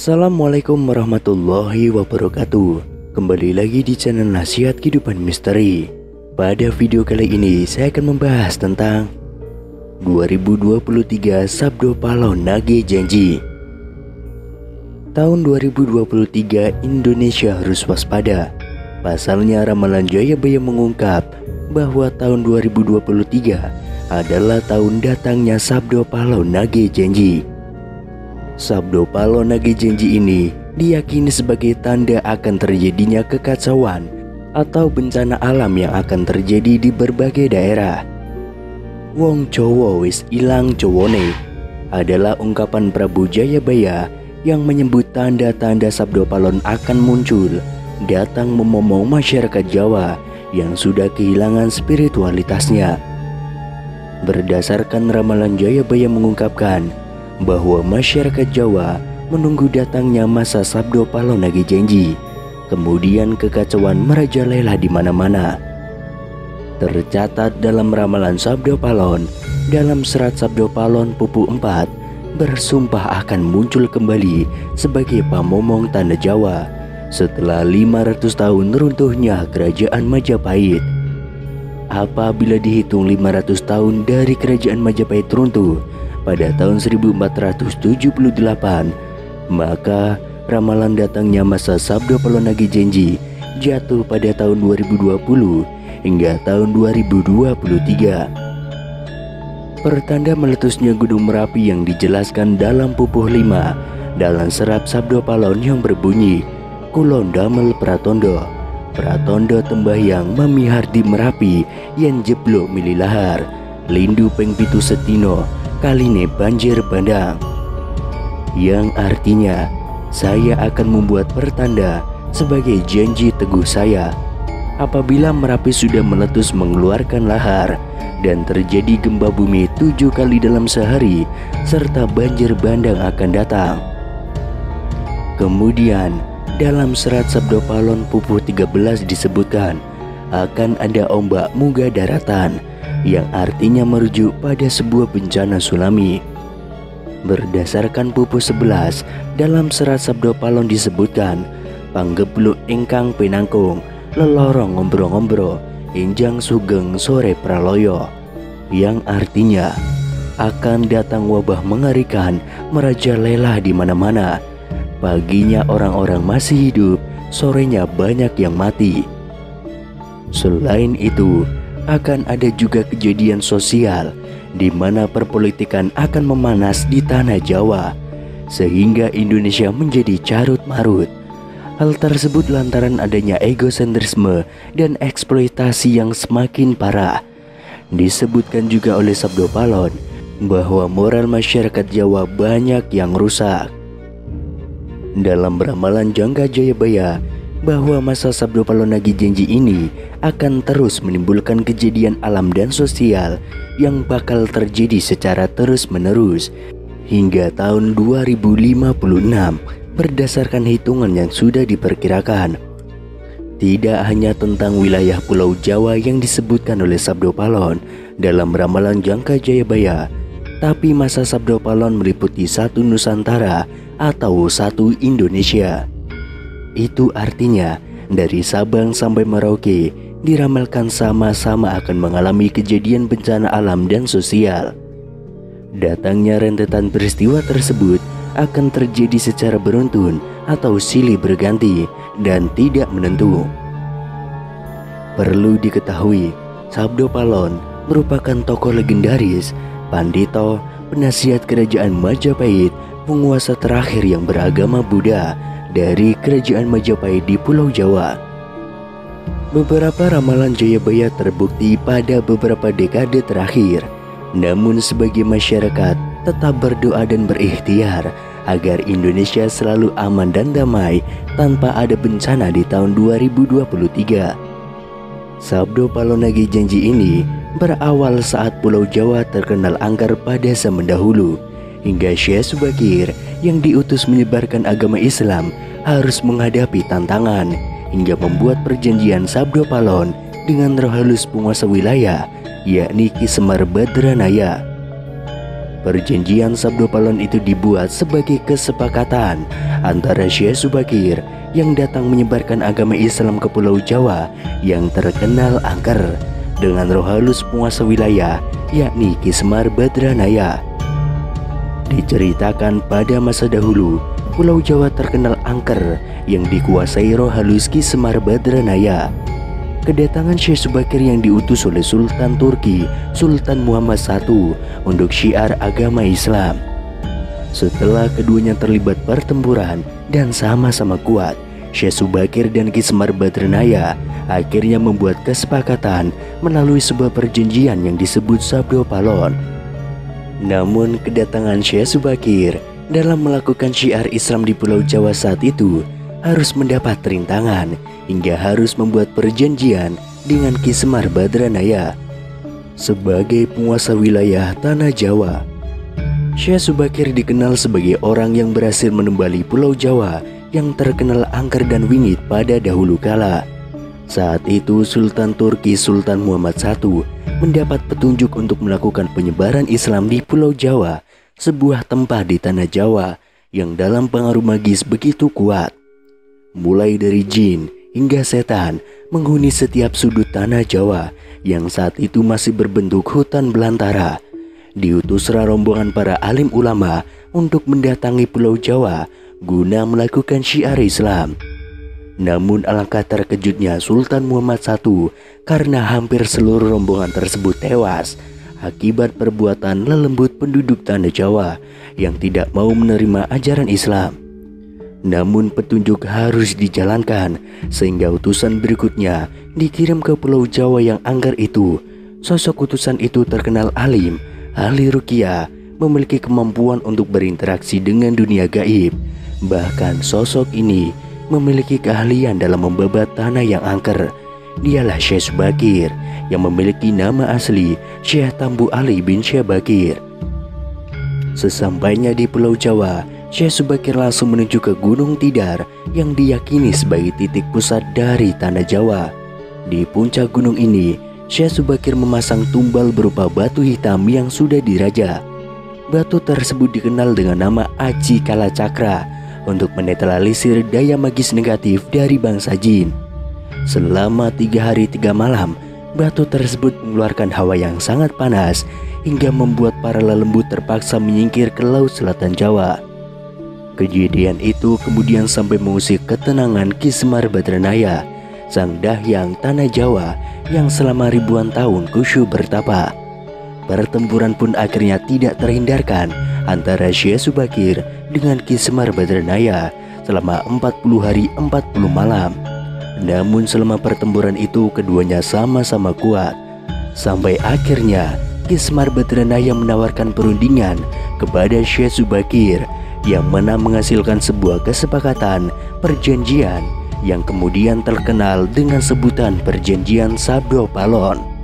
Assalamualaikum warahmatullahi wabarakatuh. Kembali lagi di channel Nasihat Kehidupan Misteri. Pada video kali ini saya akan membahas tentang 2023 Sabdo Palon Nagih Janji. Tahun 2023 Indonesia harus waspada. Pasalnya ramalan Jayabaya mengungkap bahwa tahun 2023 adalah tahun datangnya Sabdo Palon Nagih Janji. Sabdo Palon Nagih Janji ini diyakini sebagai tanda akan terjadinya kekacauan atau bencana alam yang akan terjadi di berbagai daerah. Wong Jowo wis ilang Jowone adalah ungkapan Prabu Jayabaya yang menyebut tanda-tanda Sabdo Palon akan muncul datang memomong masyarakat Jawa yang sudah kehilangan spiritualitasnya. Berdasarkan ramalan Jayabaya mengungkapkan bahwa masyarakat Jawa menunggu datangnya masa Sabdo Palon Nagih Janji. Kemudian kekacauan merajalela di mana-mana. Tercatat dalam ramalan Sabdo Palon, dalam serat Sabdo Palon Pupu 4 bersumpah akan muncul kembali sebagai pamomong tanah Jawa setelah 500 tahun runtuhnya kerajaan Majapahit. Apabila dihitung 500 tahun dari kerajaan Majapahit runtuh pada tahun 1478, maka ramalan datangnya masa Sabdo Palon Nagih Janji jatuh pada tahun 2020 hingga tahun 2023. Pertanda meletusnya Gunung Merapi yang dijelaskan dalam Pupuh 5 dalam serat Sabdo Palon yang berbunyi Kulon damel pratondo, pratondo tembahyang mamihar di Merapi yang jeblok mililahar, lindu peng pitu setino kaline banjir bandang, yang artinya saya akan membuat pertanda sebagai janji teguh saya. Apabila Merapi sudah meletus mengeluarkan lahar dan terjadi gempa bumi 7 kali dalam sehari serta banjir bandang akan datang. Kemudian dalam serat Sabdo Palon Pupuh 13 disebutkan akan ada ombak munggah daratan yang artinya merujuk pada sebuah bencana tsunami. Berdasarkan Pupuh 11 dalam serat Sabdo Palon disebutkan panggebluk ingkang pinangkung lelorong ngombro-ngombro injang sugeng sore praloyo, yang artinya akan datang wabah mengerikan merajalela di mana-mana. Paginya orang-orang masih hidup, sorenya banyak yang mati. Selain itu, akan ada juga kejadian sosial di mana perpolitikan akan memanas di tanah Jawa sehingga Indonesia menjadi carut marut. Hal tersebut lantaran adanya egosentrisme dan eksploitasi yang semakin parah. Disebutkan juga oleh Sabdo Palon bahwa moral masyarakat Jawa banyak yang rusak. Dalam ramalan Jangka Jayabaya bahwa masa Sabdo Palon Nagih Janji ini akan terus menimbulkan kejadian alam dan sosial yang bakal terjadi secara terus-menerus hingga tahun 2056 berdasarkan hitungan yang sudah diperkirakan. Tidak hanya tentang wilayah Pulau Jawa yang disebutkan oleh Sabdo Palon dalam ramalan Jangka Jayabaya, tapi masa Sabdo Palon meliputi satu Nusantara atau satu Indonesia. Itu artinya dari Sabang sampai Merauke diramalkan sama-sama akan mengalami kejadian bencana alam dan sosial. Datangnya rentetan peristiwa tersebut akan terjadi secara beruntun atau silih berganti dan tidak menentu. Perlu diketahui, Sabdo Palon merupakan tokoh legendaris, pandito, penasihat kerajaan Majapahit, penguasa terakhir yang beragama Buddha dari kerajaan Majapahit di Pulau Jawa. Beberapa ramalan Jayabaya terbukti pada beberapa dekade terakhir. Namun sebagai masyarakat tetap berdoa dan berikhtiar agar Indonesia selalu aman dan damai tanpa ada bencana di tahun 2023. Sabdo Palon Nagih Janji ini berawal saat Pulau Jawa terkenal angker pada zaman dahulu, hingga Syekh Subakir yang diutus menyebarkan agama Islam harus menghadapi tantangan hingga membuat perjanjian Sabdo Palon dengan roh halus penguasa wilayah, yakni Ki Semar Badranaya. Perjanjian Sabdo Palon itu dibuat sebagai kesepakatan antara Syekh Subakir yang datang menyebarkan agama Islam ke Pulau Jawa yang terkenal angker dengan roh halus penguasa wilayah, yakni Ki Semar Badranaya. Diceritakan pada masa dahulu, Pulau Jawa terkenal angker yang dikuasai roh halus Ki Semar Badranaya. Kedatangan Syekh Subakir yang diutus oleh Sultan Turki, Sultan Muhammad I, untuk syiar agama Islam. Setelah keduanya terlibat pertempuran dan sama-sama kuat, Syekh Subakir dan Ki Semar Badranaya akhirnya membuat kesepakatan melalui sebuah perjanjian yang disebut Sabdo Palon. Namun kedatangan Syekh Subakir dalam melakukan syiar Islam di Pulau Jawa saat itu harus mendapat rintangan hingga harus membuat perjanjian dengan Ki Semar Badranaya sebagai penguasa wilayah tanah Jawa. Syekh Subakir dikenal sebagai orang yang berhasil menembali Pulau Jawa yang terkenal angker dan wingit pada dahulu kala. Saat itu Sultan Turki Sultan Muhammad I mendapat petunjuk untuk melakukan penyebaran Islam di Pulau Jawa, sebuah tempat di tanah Jawa yang dalam pengaruh magis begitu kuat. Mulai dari jin hingga setan menghuni setiap sudut tanah Jawa yang saat itu masih berbentuk hutan belantara. Diutuslah rombongan para alim ulama untuk mendatangi Pulau Jawa guna melakukan syiar Islam. Namun alangkah terkejutnya Sultan Muhammad I karena hampir seluruh rombongan tersebut tewas akibat perbuatan lelembut penduduk tanah Jawa yang tidak mau menerima ajaran Islam. Namun petunjuk harus dijalankan sehingga utusan berikutnya dikirim ke Pulau Jawa yang angker itu. Sosok utusan itu terkenal alim, ahli ruqyah, memiliki kemampuan untuk berinteraksi dengan dunia gaib. Bahkan sosok ini memiliki keahlian dalam membabat tanah yang angker. Dialah Syekh Subakir yang memiliki nama asli Syekh Tambu Ali bin Syekh Bakir. Sesampainya di Pulau Jawa, Syekh Subakir langsung menuju ke Gunung Tidar yang diyakini sebagai titik pusat dari tanah Jawa. Di puncak gunung ini, Syekh Subakir memasang tumbal berupa batu hitam yang sudah dirajah. Batu tersebut dikenal dengan nama Aji Kalacakra untuk menetralisir daya magis negatif dari bangsa jin. Selama 3 hari 3 malam, batu tersebut mengeluarkan hawa yang sangat panas hingga membuat para lelembut terpaksa menyingkir ke Laut Selatan Jawa. Kejadian itu kemudian sampai mengusik ketenangan Ki Semar Badranaya, sang dahyang tanah Jawa yang selama ribuan tahun khusyuk bertapa. Pertempuran pun akhirnya tidak terhindarkan antara Syekh Subakir dengan Ki Semar Badranaya selama 40 hari 40 malam. Namun selama pertempuran itu keduanya sama-sama kuat. Sampai akhirnya Ki Semar Badranaya menawarkan perundingan kepada Syekh Subakir yang mana menghasilkan sebuah kesepakatan perjanjian yang kemudian terkenal dengan sebutan Perjanjian Sabdo Palon.